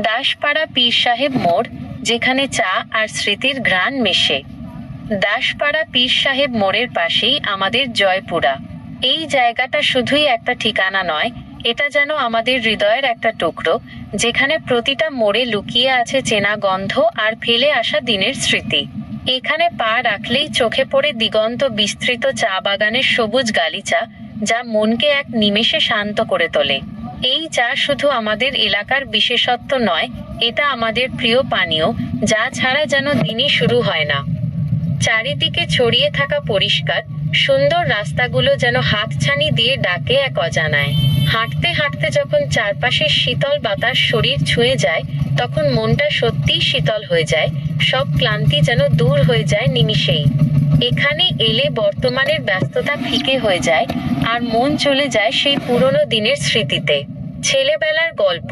দাসপাড়া পীর সাহেব মোড়, যেখানে চা আর স্মৃতির ঘ্রাণ মেশে। দাসপাড়া পীর সাহেব মোড়ের পাশেই আমাদের জয়পুরা। এই জায়গাটা শুধুই একটা ঠিকানা নয়, এটা যেন আমাদের হৃদয়ের একটা টুকরো, যেখানে প্রতিটা মোড়ে লুকিয়ে আছে চেনা গন্ধ আর ফেলে আসা দিনের স্মৃতি। এখানে পা রাখলেই চোখে পড়ে দিগন্ত বিস্তৃত চা বাগানের সবুজ গালিচা, যা মনকে এক নিমেষে শান্ত করে তোলে। এই চা শুধু আমাদের এলাকার বিশেষত্ব নয়, এটা আমাদের প্রিয় পানীয়, যা ছাড়া যেন দিনই শুরু হয় না। চারিদিকে ছড়িয়ে থাকা পরিষ্কার সুন্দর রাস্তাগুলো যেন হাতছানি দিয়ে ডাকে এক অজানায়। হাঁটতে হাঁটতে যখন চারপাশের শীতল বাতাস শরীর ছুঁয়ে যায়, তখন মনটা সত্যিই শীতল হয়ে যায়, সব ক্লান্তি যেন দূর হয়ে যায় নিমিষেই। এখানে এলে বর্তমানের ব্যস্ততা ফিকে হয়ে যায়, আর মন চলে যায় সেই পুরনো দিনের স্মৃতিতে। ছেলেবেলার গল্প,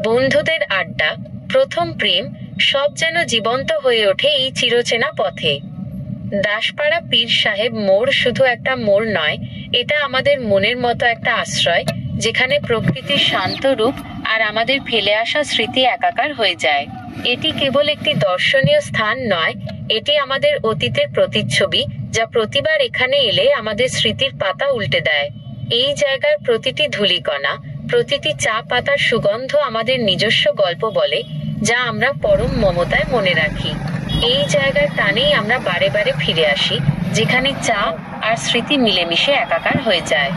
বন্ধুদের আড্ডা, প্রথম প্রেম, সব যেন জীবন্ত হয়ে ওঠে এই চিরচেনা পথে। দাসপাড়া পীর সাহেব মোড় শুধু একটা মোড় নয়, এটা আমাদের মনের মতো একটা আশ্রয়, যেখানে প্রকৃতির শান্ত রূপ আর আমাদের ফেলে আসা স্মৃতি একাকার হয়ে যায়। এটি কেবল একটি দর্শনীয় স্থান নয়, এটি আমাদের অতীতের প্রতিচ্ছবি, যা প্রতিবার এখানে এলে আমাদের স্মৃতির পাতা উল্টে দেয়। এই জায়গার প্রতিটি ধূলিকণা, প্রতিটি চা পাতার সুগন্ধ আমাদের নিজস্ব গল্প বলে, যা আমরা পরম মমতায় মনে রাখি। এই জায়গার টানেই আমরা বারে বারে ফিরে আসি, যেখানে চা আর স্মৃতি মিলেমিশে একাকার হয়ে যায়।